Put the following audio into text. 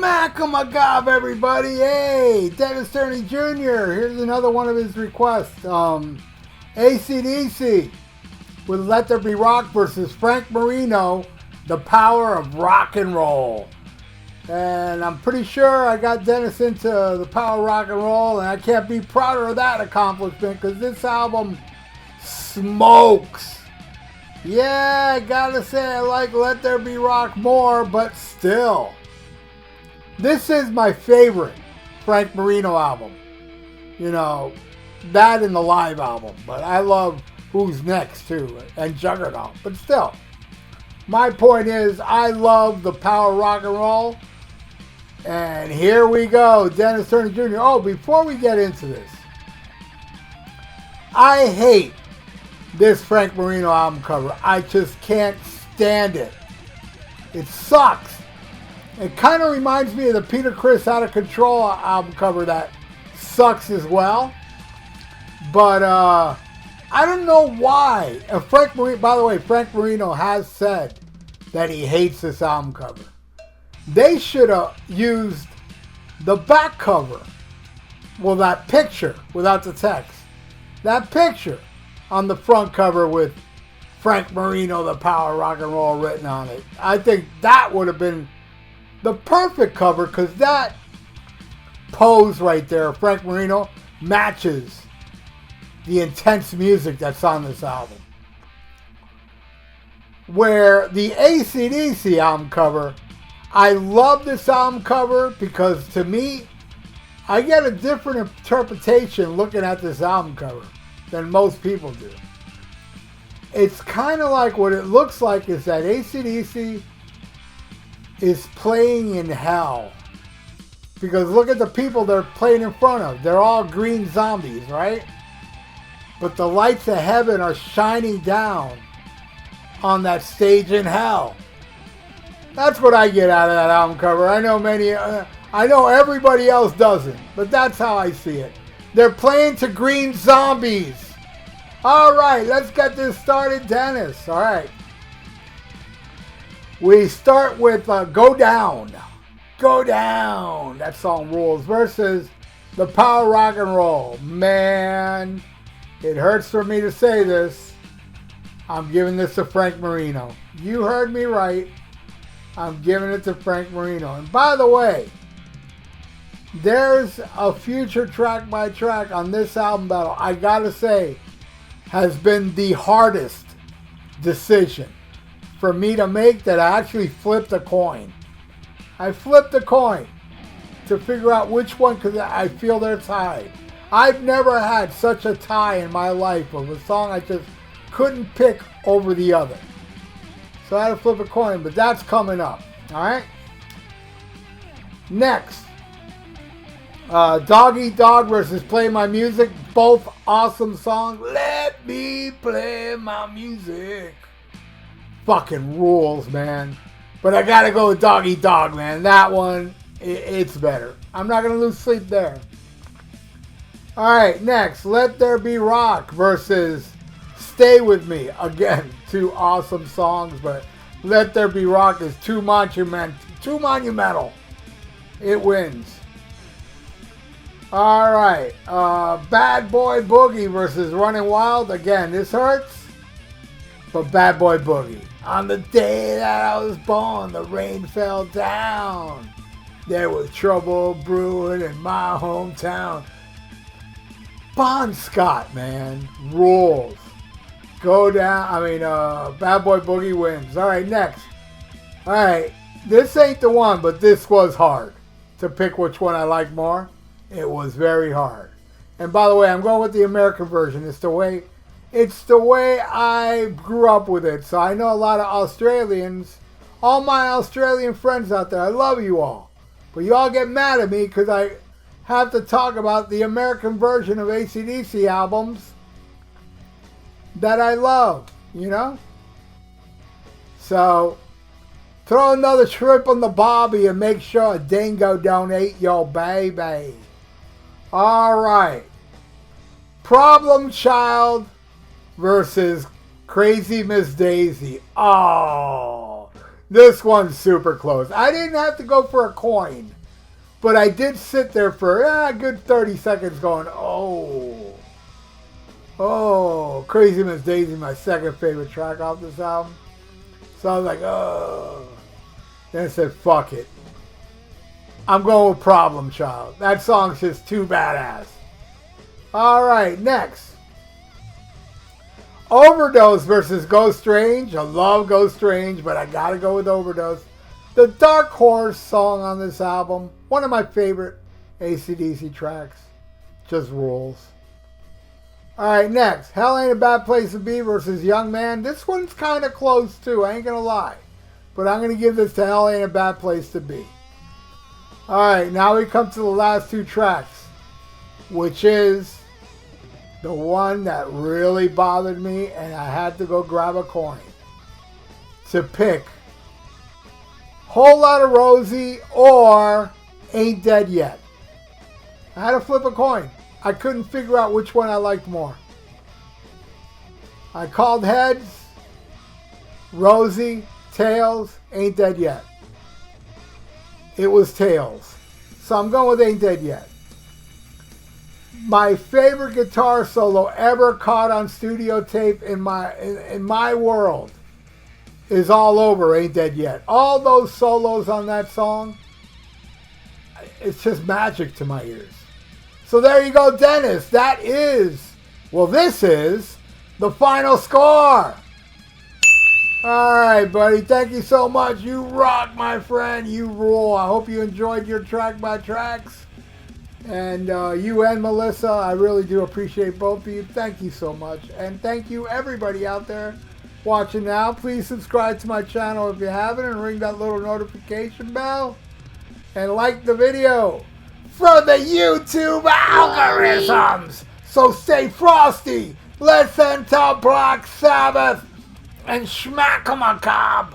Smack-a-ma-gob, everybody! Hey, Dennis Turney Jr. Here's another one of his requests. ACDC with Let There Be Rock versus Frank Marino, The Power of Rock and Roll. And I'm pretty sure I got Dennis into the power of rock and roll, and I can't be prouder of that accomplishment because this album smokes. Yeah, I gotta say I like Let There Be Rock more, but still. This is my favorite Frank Marino album. You know, that and the live album. But I love Who's Next too, and Juggernaut. But still, my point is I love the power of rock and roll. And here we go, Dennis Turney Jr. Oh, before we get into this, I hate this Frank Marino album cover. I just can't stand it. It sucks. It kind of reminds me of the Peter Criss Out of Control album cover that sucks as well. But I don't know why. Frank Marino, by the way, Frank Marino has said that he hates this album cover. They should have used the back cover. Well, that picture without the text. That picture on the front cover with Frank Marino, The Power of Rock and Roll written on it. I think that would have been the perfect cover because that pose right there, Frank Marino, matches the intense music that's on this album. Where the ACDC album cover, I love this album cover because to me, I get a different interpretation looking at this album cover than most people do. It's kind of like what it looks like is that ACDC is playing in hell. Because look at the people they're playing in front of. They're all green zombies, right? But the lights of heaven are shining down on that stage in hell. That's what I get out of that album cover. I know everybody else doesn't, but that's how I see it. They're playing to green zombies. All right, let's get this started, Dennis. All right. We start with Go Down. Go Down. That song rules. Versus The Power of Rock and Roll. Man, it hurts for me to say this. I'm giving this to Frank Marino. You heard me right. I'm giving it to Frank Marino. And by the way, there's a future track by track on this album battle. I gotta say, has been the hardest decision for me to make that I actually flipped a coin. I flipped a coin to figure out which one because I feel they're tied. I've never had such a tie in my life of a song I just couldn't pick over the other. So I had to flip a coin, but that's coming up. Alright? Next. Dog Eat Dog versus Play My Music. Both awesome songs. Let me play my music. Fucking rules, man. But I gotta go with Dog Eat Dog, man. That one, it's better. I'm not gonna lose sleep there. Alright, next. Let There Be Rock versus Stay With Me. Again, two awesome songs, but Let There Be Rock is too monumental. It wins. Alright, Bad Boy Boogie versus Running Wild. Again, this hurts, but Bad Boy Boogie. On the day that I was born, the rain fell down. There was trouble brewing in my hometown. Bon Scott, man, rules. Go Down, Bad Boy Boogie wins. Alright, next. Alright, this ain't the one, but this was hard to pick which one I like more. It was very hard. And by the way, I'm going with the American version. It's the way I grew up with it. So I know a lot of Australians, all my Australian friends out there, I love you all. But you all get mad at me because I have to talk about the American version of AC/DC albums that I love, you know? So, throw another shrimp on the barbie and make sure a dingo don't eat your baby. Alright. Problem Child versus Crazy Miss Daisy. Oh, This one's super close. I didn't have to go for a coin, but I did sit there for a good 30 seconds going, oh. Oh, Crazy Miss Daisy, my second favorite track off this album. So I was like, oh. Then I said, fuck it. I'm going with Problem Child. That song's just too badass. Alright, next. Overdose versus Go Strange. I love Go Strange, but I gotta go with Overdose. The Dark Horse song on this album. One of my favorite ACDC tracks. Just rules. Alright, next. Hell Ain't a Bad Place to Be versus Young Man. This one's kind of close too, I ain't gonna lie. But I'm gonna give this to Hell Ain't a Bad Place to Be. Alright, now we come to the last two tracks, which is the one that really bothered me, and I had to go grab a coin to pick Whole Lotta Rosie or Ain't Dead Yet. I had to flip a coin. I couldn't figure out which one I liked more. I called heads, Rosie, tails, Ain't Dead Yet. It was tails. So I'm going with Ain't Dead Yet. My favorite guitar solo ever caught on studio tape in my world is All Over, Ain't Dead Yet. All those solos on that song, it's just magic to my ears. So there you go, Dennis. That is, well, this is the final score. All right, buddy. Thank you so much. You rock, my friend. You rule. I hope you enjoyed your track by tracks. And you and Melissa, I really do appreciate both of you. Thank you so much. And thank you, everybody out there watching now. Please subscribe to my channel if you haven't and ring that little notification bell. And like the video for the YouTube algorithms. So stay frosty. Listen to Black Sabbath and smack 'em a cob.